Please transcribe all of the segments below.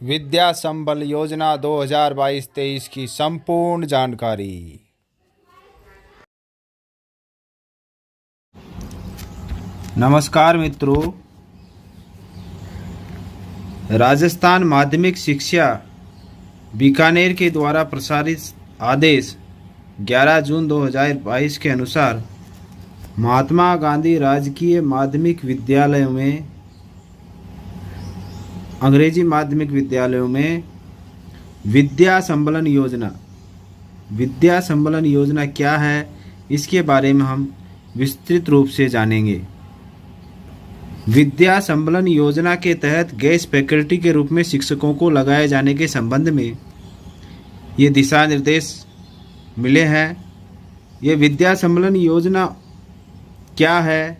विद्या संबल योजना 2022-23 की संपूर्ण जानकारी। नमस्कार मित्रों, राजस्थान माध्यमिक शिक्षा बीकानेर के द्वारा प्रसारित आदेश 11 जून 2022 के अनुसार महात्मा गांधी राजकीय माध्यमिक विद्यालयों में अंग्रेजी माध्यमिक विद्यालयों में विद्या संबलन योजना क्या है, इसके बारे में हम विस्तृत रूप से जानेंगे। विद्या संबलन योजना के तहत गेस्ट फैकल्टी के रूप में शिक्षकों को लगाए जाने के संबंध में ये दिशा निर्देश मिले हैं। ये विद्या संबलन योजना क्या है,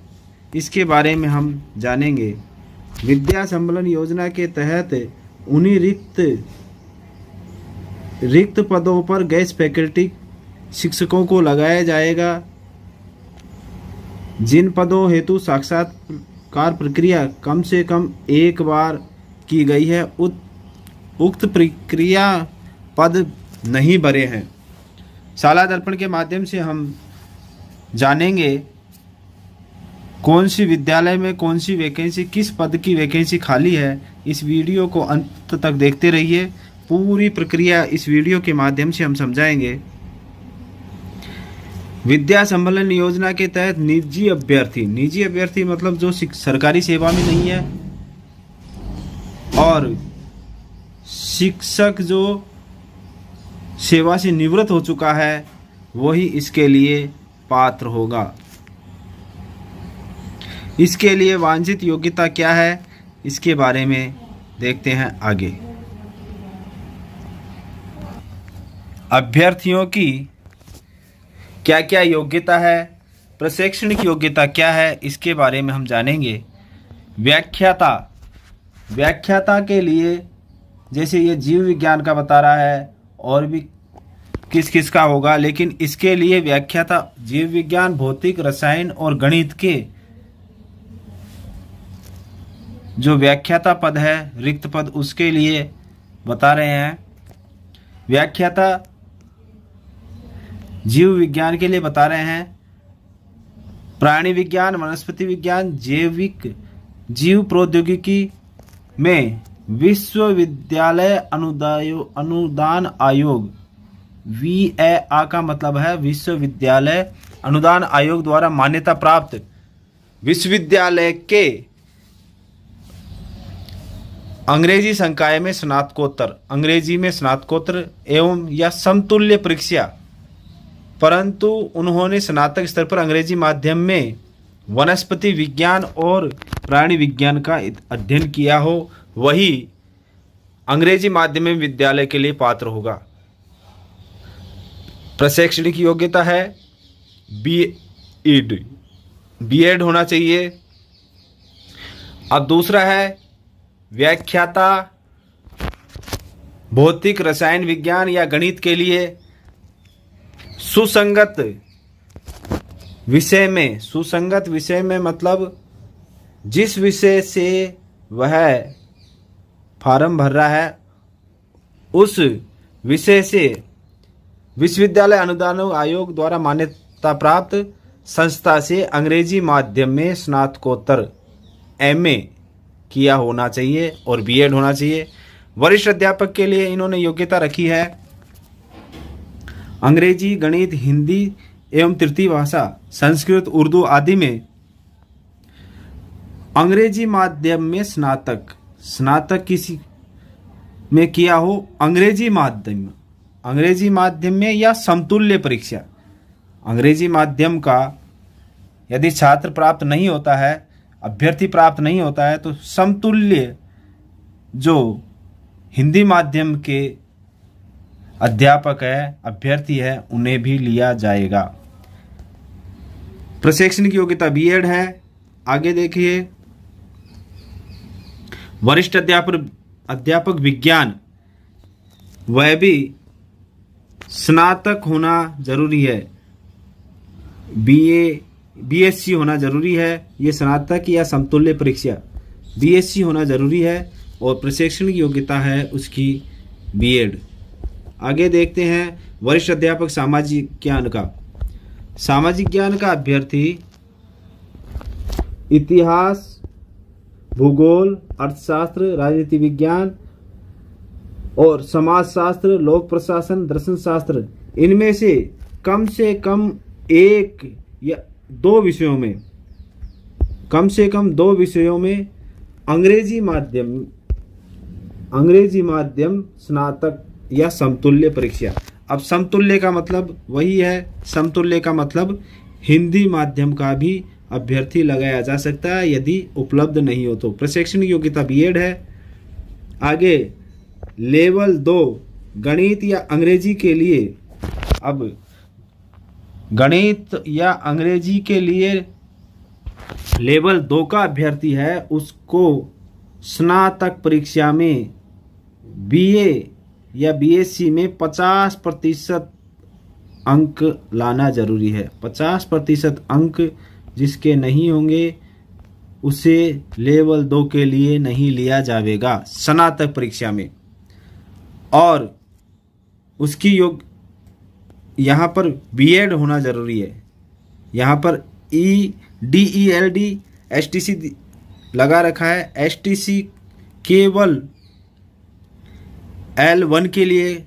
इसके बारे में हम जानेंगे। विद्या संबलन योजना के तहत उन्हीं रिक्त पदों पर गेस्ट फैकल्टी शिक्षकों को लगाया जाएगा जिन पदों हेतु साक्षात्कार प्रक्रिया कम से कम एक बार की गई है। उक्त प्रक्रिया पद नहीं भरे हैं। शाला दर्पण के माध्यम से हम जानेंगे कौन सी विद्यालय में कौन सी वैकेंसी, किस पद की वैकेंसी खाली है। इस वीडियो को अंत तक देखते रहिए। पूरी प्रक्रिया इस वीडियो के माध्यम से हम समझाएंगे। विद्या संबलन योजना के तहत निजी अभ्यर्थी मतलब जो सरकारी सेवा में नहीं है और शिक्षक जो सेवा से निवृत्त हो चुका है, वही इसके लिए पात्र होगा। इसके लिए वांछित योग्यता क्या है, इसके बारे में देखते हैं आगे। अभ्यर्थियों की क्या क्या योग्यता है, प्रशैक्षणिक योग्यता क्या है, इसके बारे में हम जानेंगे। व्याख्याता के लिए जैसे ये जीव विज्ञान का बता रहा है और भी किस किस का होगा, लेकिन इसके लिए व्याख्याता जीव विज्ञान, भौतिक, रसायन और गणित के जो व्याख्याता पद है, रिक्त पद, उसके लिए बता रहे हैं। व्याख्याता जीव विज्ञान के लिए बता रहे हैं। प्राणी विज्ञान, वनस्पति विज्ञान, जैविक, जीव प्रौद्योगिकी में विश्वविद्यालय अनुदान आयोग, VAA का मतलब है विश्वविद्यालय अनुदान आयोग द्वारा मान्यता प्राप्त विश्वविद्यालय के अंग्रेजी संकाय में स्नातकोत्तर, अंग्रेजी में स्नातकोत्तर एवं या समतुल्य परीक्षा, परंतु उन्होंने स्नातक स्तर पर अंग्रेजी माध्यम में वनस्पति विज्ञान और प्राणी विज्ञान का अध्ययन किया हो, वही अंग्रेजी माध्यम में विद्यालय के लिए पात्र होगा। प्रशैक्षणिक योग्यता है बीएड होना चाहिए। अब दूसरा है व्याख्याता भौतिक, रसायन विज्ञान या गणित के लिए सुसंगत विषय में मतलब जिस विषय से वह फॉर्म भर रहा है उस विषय से विश्वविद्यालय अनुदान आयोग द्वारा मान्यता प्राप्त संस्था से अंग्रेजी माध्यम में स्नातकोत्तर MA किया होना चाहिए और बीएड होना चाहिए। वरिष्ठ अध्यापक के लिए इन्होंने योग्यता रखी है अंग्रेजी, गणित, हिंदी एवं तृतीय भाषा संस्कृत, उर्दू आदि में अंग्रेजी माध्यम में स्नातक किसी में किया हो, अंग्रेजी माध्यम में या समतुल्य परीक्षा। अंग्रेजी माध्यम का यदि छात्र प्राप्त नहीं होता है, अभ्यर्थी प्राप्त नहीं होता है, तो समतुल्य जो हिंदी माध्यम के अध्यापक है, अभ्यर्थी है, उन्हें भी लिया जाएगा। प्रशैक्षणिक योग्यता बीएड है। आगे देखिए, वरिष्ठ अध्यापक विज्ञान, वह भी स्नातक होना जरूरी है। BSc होना जरूरी है। ये स्नातक या समतुल्य परीक्षा BSc होना जरूरी है। और प्रशिक्षण की योग्यता है उसकी बीएड। आगे देखते हैं वरिष्ठ अध्यापक सामाजिक ज्ञान का। सामाजिक ज्ञान का अभ्यर्थी इतिहास, भूगोल, अर्थशास्त्र, राजनीति विज्ञान और समाजशास्त्र, लोक प्रशासन, दर्शन शास्त्र, इनमें से कम एक या दो विषयों में, कम से कम 2 विषयों में अंग्रेजी माध्यम स्नातक या समतुल्य परीक्षा। अब समतुल्य का मतलब वही है, समतुल्य का मतलब हिंदी माध्यम का भी अभ्यर्थी लगाया जा सकता है यदि उपलब्ध नहीं हो तो। प्रशिक्षण योग्यता बीएड है। आगे लेवल 2 गणित या अंग्रेजी के लिए, अब गणित या अंग्रेजी के लिए लेवल 2 का अभ्यर्थी है, उसको स्नातक परीक्षा में बीए या बीएससी में 50% अंक लाना जरूरी है। 50% अंक जिसके नहीं होंगे उसे लेवल 2 के लिए नहीं लिया जाएगा स्नातक परीक्षा में। और उसकी यहाँ पर बीएड होना जरूरी है। यहाँ पर DELD STC लगा रखा है। STC केवल L1 के लिए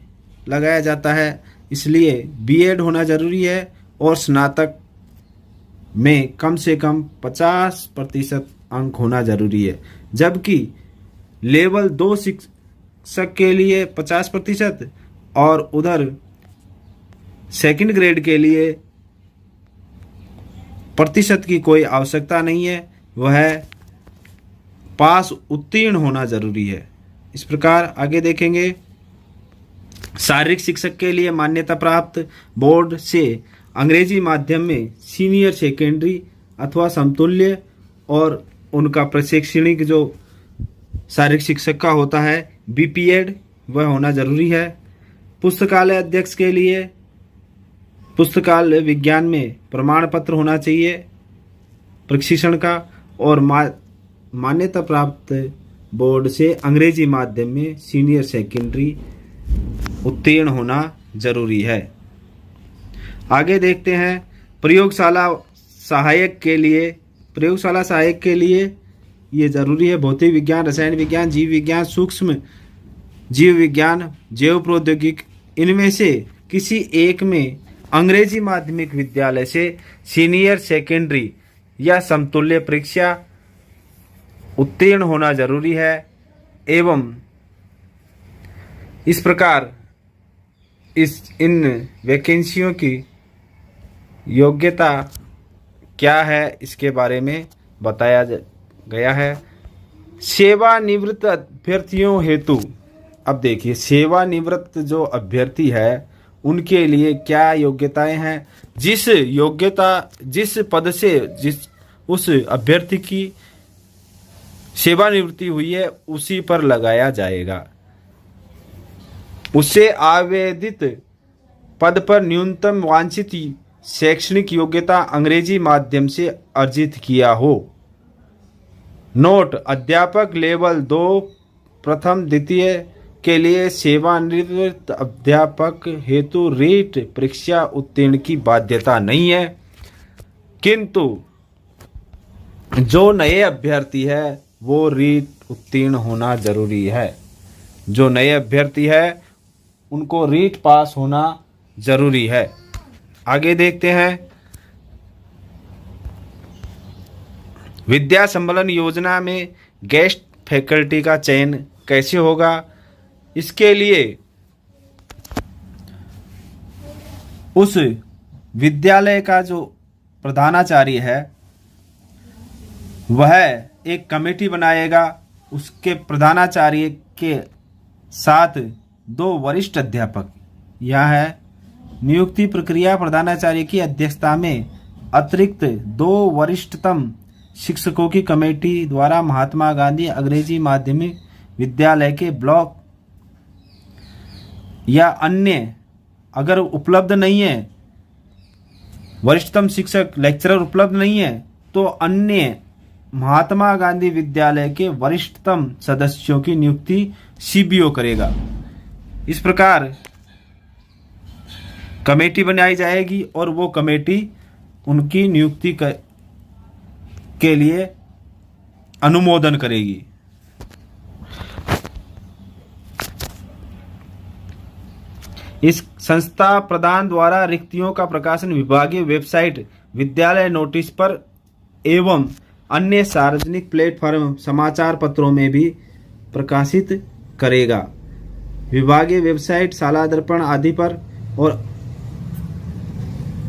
लगाया जाता है, इसलिए बीएड होना जरूरी है और स्नातक में कम से कम 50% अंक होना जरूरी है। जबकि लेवल 2 शिक्षक के लिए 50% और उधर सेकंड ग्रेड के लिए प्रतिशत की कोई आवश्यकता नहीं है, वह पास उत्तीर्ण होना जरूरी है। इस प्रकार आगे देखेंगे शारीरिक शिक्षक के लिए मान्यता प्राप्त बोर्ड से अंग्रेजी माध्यम में सीनियर सेकेंडरी अथवा समतुल्य और उनका प्रशिक्षणिक जो शारीरिक शिक्षक का होता है बीपीएड वह होना जरूरी है। पुस्तकालय अध्यक्ष के लिए पुस्तकालय विज्ञान में प्रमाण पत्र होना चाहिए प्रशिक्षण का और मान्यता प्राप्त बोर्ड से अंग्रेजी माध्यम में सीनियर सेकेंडरी उत्तीर्ण होना जरूरी है। आगे देखते हैं प्रयोगशाला सहायक के लिए ये जरूरी है भौतिक विज्ञान, रसायन विज्ञान, जीव विज्ञान, सूक्ष्म जीव विज्ञान, जैव प्रौद्योगिकी, इनमें से किसी एक में अंग्रेजी माध्यमिक विद्यालय से सीनियर सेकेंडरी या समतुल्य परीक्षा उत्तीर्ण होना जरूरी है। एवं इस प्रकार इन वैकेंसियों की योग्यता क्या है इसके बारे में बताया गया है। सेवानिवृत्त अभ्यर्थियों हेतु, अब देखिए सेवानिवृत्त जो अभ्यर्थी है उनके लिए क्या योग्यताएं हैं। जिस पद से उस अभ्यर्थी की सेवानिवृत्ति हुई है उसी पर लगाया जाएगा। उसे आवेदित पद पर न्यूनतम वांछित शैक्षणिक योग्यता अंग्रेजी माध्यम से अर्जित किया हो। नोट: अध्यापक लेवल 2 प्रथम द्वितीय के लिए सेवानिवृत्त अध्यापक हेतु रीट परीक्षा उत्तीर्ण की बाध्यता नहीं है, किंतु जो नए अभ्यर्थी है वो रीट उत्तीर्ण होना जरूरी है। जो नए अभ्यर्थी है उनको रीट पास होना जरूरी है। आगे देखते हैं विद्या संबलन योजना में गेस्ट फैकल्टी का चयन कैसे होगा। इसके लिए उस विद्यालय का जो प्रधानाचार्य है वह एक कमेटी बनाएगा। उसके प्रधानाचार्य के साथ 2 वरिष्ठ अध्यापक, यह है नियुक्ति प्रक्रिया प्रधानाचार्य की अध्यक्षता में अतिरिक्त 2 वरिष्ठतम शिक्षकों की कमेटी द्वारा महात्मा गांधी अंग्रेजी माध्यमिक विद्यालय के ब्लॉक या अन्य अगर उपलब्ध नहीं है, वरिष्ठतम शिक्षक लेक्चरर उपलब्ध नहीं है तो अन्य महात्मा गांधी विद्यालय के वरिष्ठतम सदस्यों की नियुक्ति सीबीओ करेगा। इस प्रकार कमेटी बनाई जाएगी और वो कमेटी उनकी नियुक्ति के लिए अनुमोदन करेगी। इस संस्था प्रधान द्वारा रिक्तियों का प्रकाशन विभागीय वेबसाइट, विद्यालय नोटिस पर एवं अन्य सार्वजनिक प्लेटफॉर्म, समाचार पत्रों में भी प्रकाशित करेगा। विभागीय वेबसाइट, शाला दर्पण आदि पर और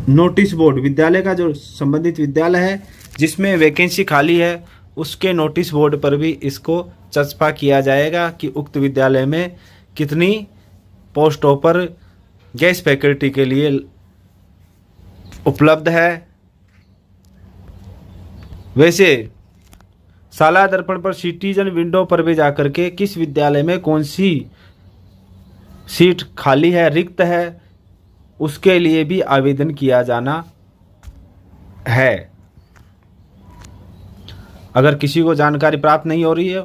नोटिस बोर्ड, विद्यालय का जो संबंधित विद्यालय है जिसमें वैकेंसी खाली है उसके नोटिस बोर्ड पर भी इसको चस्पा किया जाएगा कि उक्त विद्यालय में कितनी पोस्टों पर गेस्ट फैकल्टी के लिए उपलब्ध है। वैसे शाला दर्पण पर सिटीजन विंडो पर भी जाकर के किस विद्यालय में कौन सी सीट खाली है, रिक्त है, उसके लिए भी आवेदन किया जाना है। अगर किसी को जानकारी प्राप्त नहीं हो रही है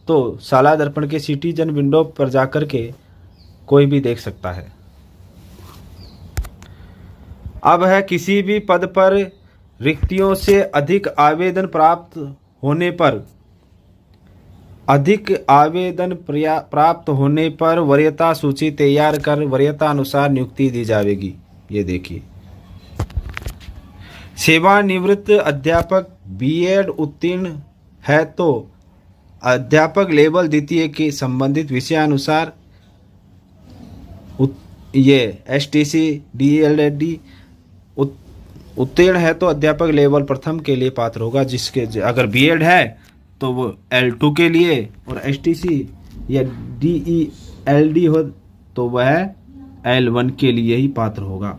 तो शाला दर्पण के सिटीजन विंडो पर जाकर के कोई भी देख सकता है। अब है किसी भी पद पर रिक्तियों से अधिक आवेदन प्राप्त होने पर वरीयता सूची तैयार कर वरीयता अनुसार नियुक्ति दी जाएगी। ये देखिए, सेवानिवृत्त अध्यापक बीएड उत्तीर्ण है तो अध्यापक लेवल द्वितीय के संबंधित विषयानुसार ये एसटीसी डीएलएड उत्तीर्ण है तो अध्यापक लेवल प्रथम के लिए पात्र होगा। जिसके अगर बीएड है तो वो L2 के लिए और एसटीसी या डीईएलडी हो तो वह L1 के लिए ही पात्र होगा।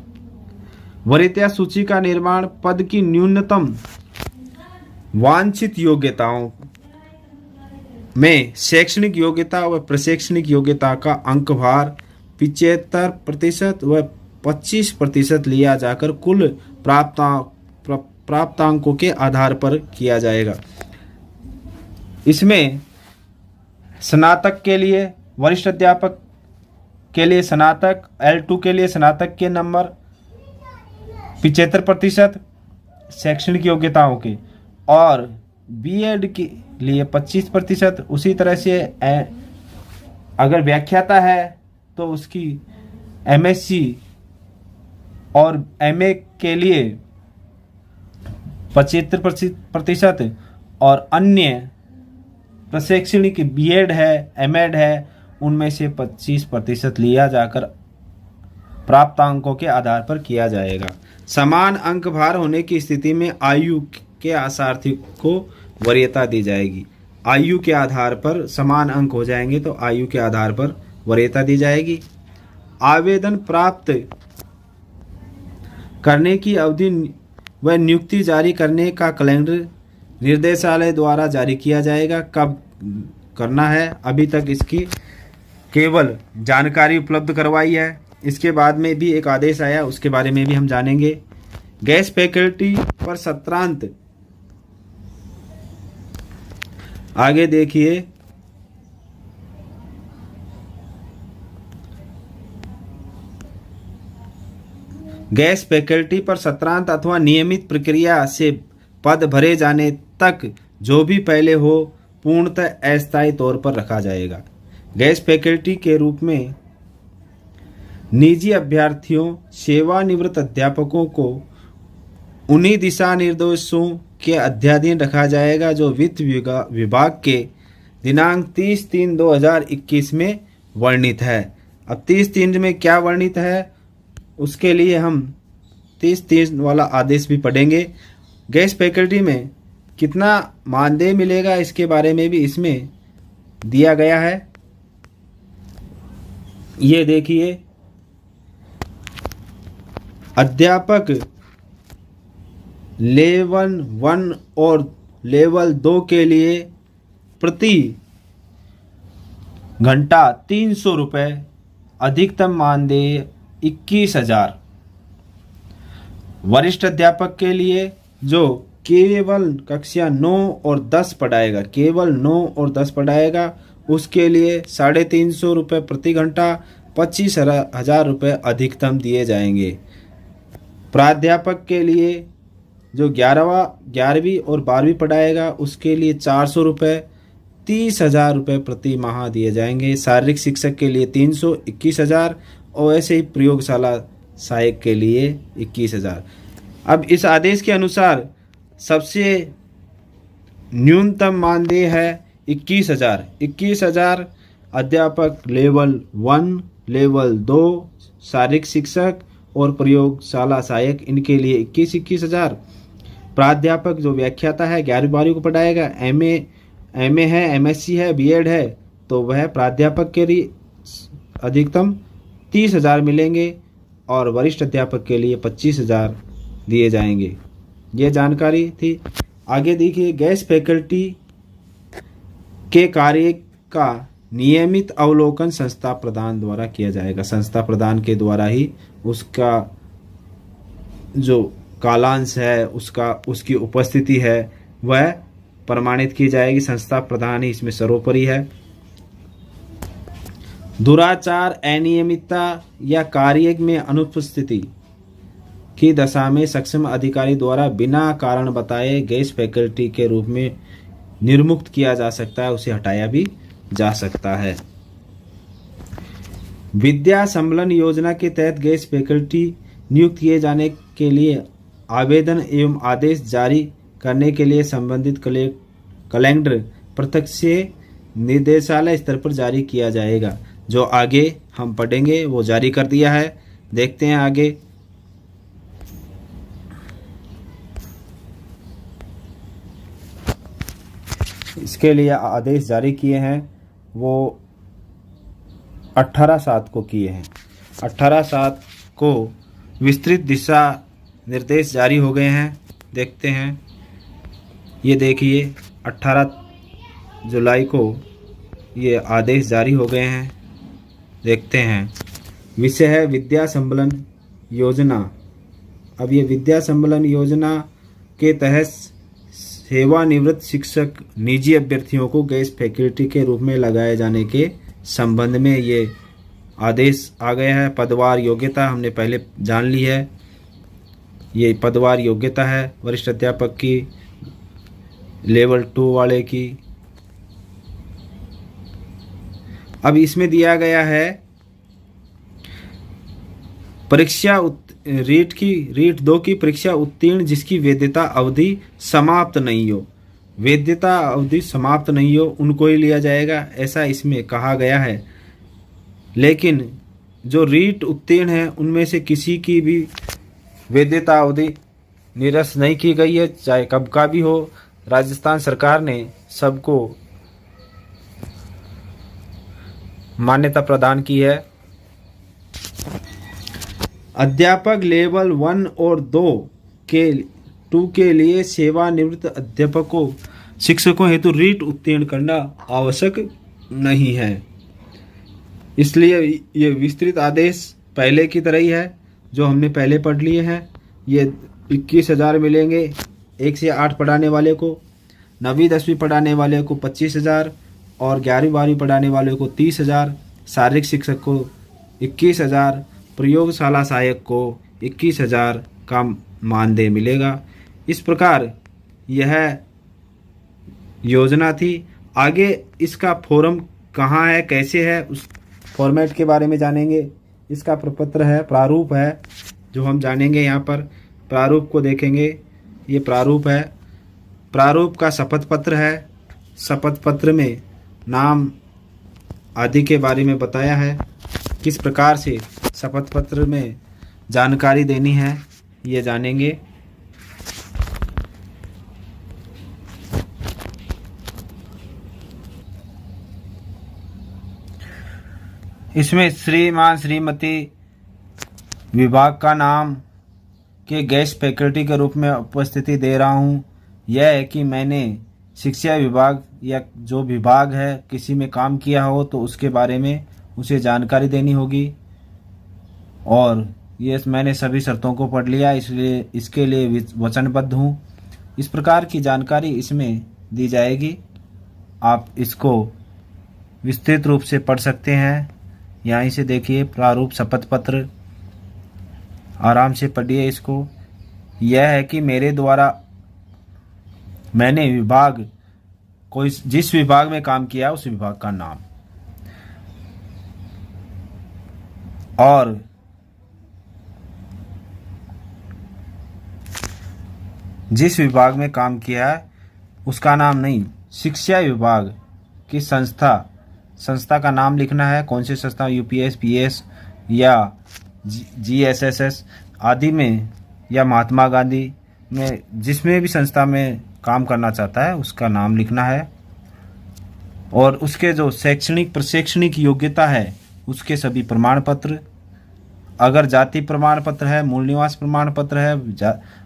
वरीयता सूची का निर्माण पद की न्यूनतम वांछित योग्यताओं में शैक्षणिक योग्यता व प्रशैक्षणिक योग्यता का अंकभार 75% व 25% लिया जाकर कुल प्राप्तांकों के आधार पर किया जाएगा। इसमें स्नातक के लिए, वरिष्ठ अध्यापक के लिए स्नातक, L2 के लिए स्नातक के नंबर 75% शैक्षणिक योग्यताओं के और बीएड के लिए 25%। उसी तरह से अगर व्याख्याता है तो उसकी एमएससी और एमए के लिए 75% और अन्य प्रशैक्षणिक बीएड है, एमएड है, उनमें से 25% लिया जाकर प्राप्तांकों के आधार पर किया जाएगा। समान अंक भार होने की स्थिति में आयु के आसार्थी को वरीयता दी जाएगी। आयु के आधार पर समान अंक हो जाएंगे तो आयु के आधार पर वरीयता दी जाएगी। आवेदन प्राप्त करने की अवधि व नियुक्ति जारी करने का कैलेंडर निर्देशालय द्वारा जारी किया जाएगा। कब करना है अभी तक इसकी केवल जानकारी उपलब्ध करवाई है। इसके बाद में भी एक आदेश आया, उसके बारे में भी हम जानेंगे। गेस्ट फैकल्टी पर सत्रांत, आगे देखिए, गेस्ट फैकल्टी पर सत्रांत अथवा नियमित प्रक्रिया से पद भरे जाने तक जो भी पहले हो पूर्णतः अस्थायी तौर पर रखा जाएगा। गेस्ट फैकल्टी के रूप में निजी अभ्यर्थियों, सेवानिवृत्त अध्यापकों को उन्हीं दिशा निर्देशों के अध्याधीन रखा जाएगा जो वित्त विभाग के दिनांक 30/3/2021 में वर्णित है। अब 30/3 में क्या वर्णित है उसके लिए हम 30/3 वाला आदेश भी पढ़ेंगे। गेस्ट फैकल्टी में कितना मानदेय मिलेगा इसके बारे में भी इसमें दिया गया है। ये देखिए, अध्यापक लेवल 1 और लेवल 2 के लिए प्रति घंटा 300 रुपये, अधिकतम मानदेय 21,000। वरिष्ठ अध्यापक के लिए जो केवल कक्षा 9 और 10 पढ़ाएगा, केवल 9 और 10 पढ़ाएगा, उसके लिए 350 रुपये प्रति घंटा, 25,000 रुपये अधिकतम दिए जाएंगे। प्राध्यापक के लिए जो 11वीं और 12वीं पढ़ाएगा उसके लिए 400 रुपये, 30,000 रुपये प्रति माह दिए जाएंगे। शारीरिक शिक्षक के लिए 300, 21,000, और ऐसे ही प्रयोगशाला सहायक के लिए 21,000। अब इस आदेश के अनुसार सबसे न्यूनतम मानदेय है 21,000। 21,000 अध्यापक लेवल 1, लेवल 2, शारीरिक शिक्षक और प्रयोगशाला सहायक, इनके लिए 21,000। प्राध्यापक जो व्याख्याता है 11वीं-12वीं को पढ़ाएगा, एमए है, एमएससी है, बीएड है, तो वह प्राध्यापक के लिए अधिकतम 30,000 मिलेंगे और वरिष्ठ अध्यापक के लिए 25,000 दिए जाएंगे। ये जानकारी थी। आगे देखिए, गेस्ट फैकल्टी के कार्य का नियमित अवलोकन संस्था प्रधान द्वारा किया जाएगा। संस्था प्रधान के द्वारा ही उसका जो कालांश है, उसकी उपस्थिति है, वह प्रमाणित की जाएगी। संस्था प्रधान ही इसमें सर्वोपरि है। दुराचार, अनियमितता या कार्य में अनुपस्थिति की दशा में सक्षम अधिकारी द्वारा बिना कारण बताए गेस्ट फैकल्टी के रूप में निर्मुक्त किया जा सकता है, उसे हटाया भी जा सकता है। विद्या संबलन योजना के तहत गेस्ट फैकल्टी नियुक्त किए जाने के लिए आवेदन एवं आदेश जारी करने के लिए संबंधित कैलेंडर प्रत्यक्ष से निर्देशालय स्तर पर जारी किया जाएगा। जो आगे हम पढ़ेंगे वो जारी कर दिया है। देखते हैं आगे। इसके लिए आदेश जारी किए हैं वो 18/7 को किए हैं। 18/7 को विस्तृत दिशा निर्देश जारी हो गए हैं। देखते हैं, ये देखिए 18 जुलाई को ये आदेश जारी हो गए हैं। देखते हैं, विषय है विद्या संबलन योजना। अब ये विद्या संबलन योजना के तहत सेवानिवृत्त शिक्षक निजी अभ्यर्थियों को गेस्ट फैकल्टी के रूप में लगाए जाने के संबंध में ये आदेश आ गया है। पदवार योग्यता हमने पहले जान ली है। ये पदवार योग्यता है वरिष्ठ अध्यापक की, लेवल 2 वाले की। अब इसमें दिया गया है परीक्षा रीट 2 की परीक्षा उत्तीर्ण जिसकी वैधता अवधि समाप्त नहीं हो, वैधता अवधि समाप्त नहीं हो, उनको ही लिया जाएगा, ऐसा इसमें कहा गया है। लेकिन जो रीट उत्तीर्ण है उनमें से किसी की भी वैधता अवधि निरस्त नहीं की गई है, चाहे कब का भी हो। राजस्थान सरकार ने सबको मान्यता प्रदान की है। अध्यापक लेवल 1 और 2 के लिए सेवानिवृत्त अध्यापकों शिक्षकों हेतु रीट उत्तीर्ण करना आवश्यक नहीं है। इसलिए ये विस्तृत आदेश पहले की तरह ही है जो हमने पहले पढ़ लिए हैं। ये 21,000 मिलेंगे 1 से 8 पढ़ाने वाले को, 9वीं 10वीं पढ़ाने वाले को 25,000 और 11वीं 12वीं पढ़ाने वाले को 30,000, शारीरिक शिक्षक को 21,000, प्रयोगशाला सहायक को 21,000 का मानदेय मिलेगा। इस प्रकार यह योजना थी। आगे इसका फॉर्म कहाँ है, कैसे है, उस फॉर्मेट के बारे में जानेंगे। इसका प्रपत्र है, प्रारूप है जो हम जानेंगे। यहाँ पर प्रारूप को देखेंगे, ये प्रारूप है। प्रारूप का शपथ पत्र है। शपथ पत्र में नाम आदि के बारे में बताया है, किस प्रकार से शपथ पत्र में जानकारी देनी है ये जानेंगे। इसमें श्रीमान श्रीमती विभाग का नाम के गेस्ट फैकल्टी के रूप में उपस्थिति दे रहा हूँ। यह है कि मैंने शिक्षा विभाग या जो विभाग है किसी में काम किया हो तो उसके बारे में उसे जानकारी देनी होगी। और ये मैंने सभी शर्तों को पढ़ लिया, इसलिए इसके लिए वचनबद्ध हूँ। इस प्रकार की जानकारी इसमें दी जाएगी। आप इसको विस्तृत रूप से पढ़ सकते हैं। यहाँ से देखिए प्रारूप शपथ पत्र, आराम से पढ़िए इसको। यह है कि मेरे द्वारा मैंने विभाग कोई जिस विभाग में काम किया उस विभाग का नाम, और जिस विभाग में काम किया है उसका नाम नहीं, शिक्षा विभाग की संस्था का नाम लिखना है। कौन सी संस्था, यूपीएस, पीएस या जीएसएसएस आदि में, या महात्मा गांधी में, जिसमें भी संस्था में काम करना चाहता है उसका नाम लिखना है। और उसके जो शैक्षणिक प्रशैक्षणिक योग्यता है उसके सभी प्रमाण पत्र, अगर जाति प्रमाण पत्र है, मूल निवास प्रमाण पत्र है,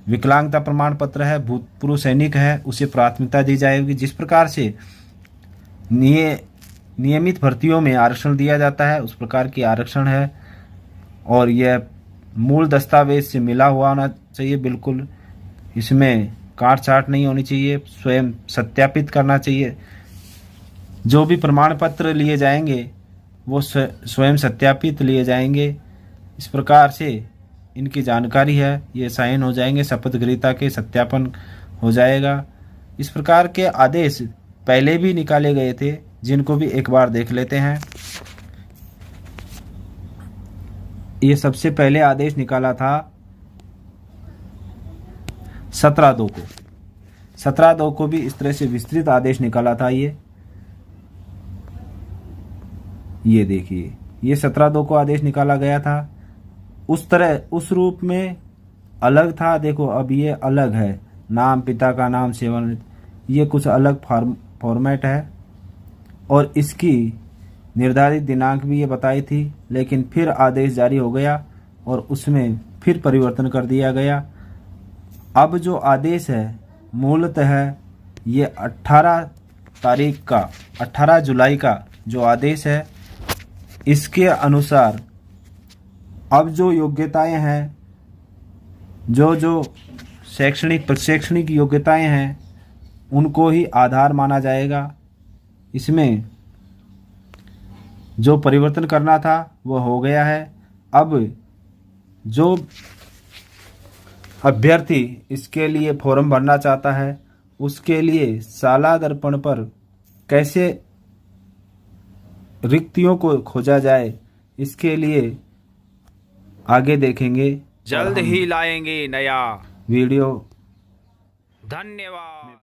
विकलांगता प्रमाण पत्र है, भूतपूर्व सैनिक है, उसे प्राथमिकता दी जाएगी। जिस प्रकार से नियमित भर्तियों में आरक्षण दिया जाता है उस प्रकार की आरक्षण है। और यह मूल दस्तावेज से मिला हुआ होना चाहिए बिल्कुल, इसमें काट छाट नहीं होनी चाहिए, स्वयं सत्यापित करना चाहिए। जो भी प्रमाण पत्र लिए जाएंगे वो स्वयं सत्यापित लिए जाएंगे। इस प्रकार से इनकी जानकारी है, ये साइन हो जाएंगे, शपथ गृहीता के सत्यापन हो जाएगा। इस प्रकार के आदेश पहले भी निकाले गए थे, जिनको भी एक बार देख लेते हैं। ये सबसे पहले आदेश निकाला था 17/2 को। 17/2 को भी इस तरह से विस्तृत आदेश निकाला था। ये देखिए, ये 17/2 को आदेश निकाला गया था। उस तरह उस रूप में अलग था। देखो अब ये अलग है, नाम, पिता का नाम, सेवन, ये कुछ अलग फॉर्मेट है। और इसकी निर्धारित दिनांक भी ये बताई थी, लेकिन फिर आदेश जारी हो गया और उसमें फिर परिवर्तन कर दिया गया। अब जो आदेश है मूलतः ये 18 जुलाई का जो आदेश है, इसके अनुसार अब जो योग्यताएं हैं, जो शैक्षणिक प्रशैक्षणिक योग्यताएं हैं, उनको ही आधार माना जाएगा। इसमें जो परिवर्तन करना था वो हो गया है। अब जो अभ्यर्थी इसके लिए फॉर्म भरना चाहता है उसके लिए शाला दर्पण पर कैसे रिक्तियों को खोजा जाए, इसके लिए आगे देखेंगे। जल्द ही लाएंगे नया वीडियो। धन्यवाद।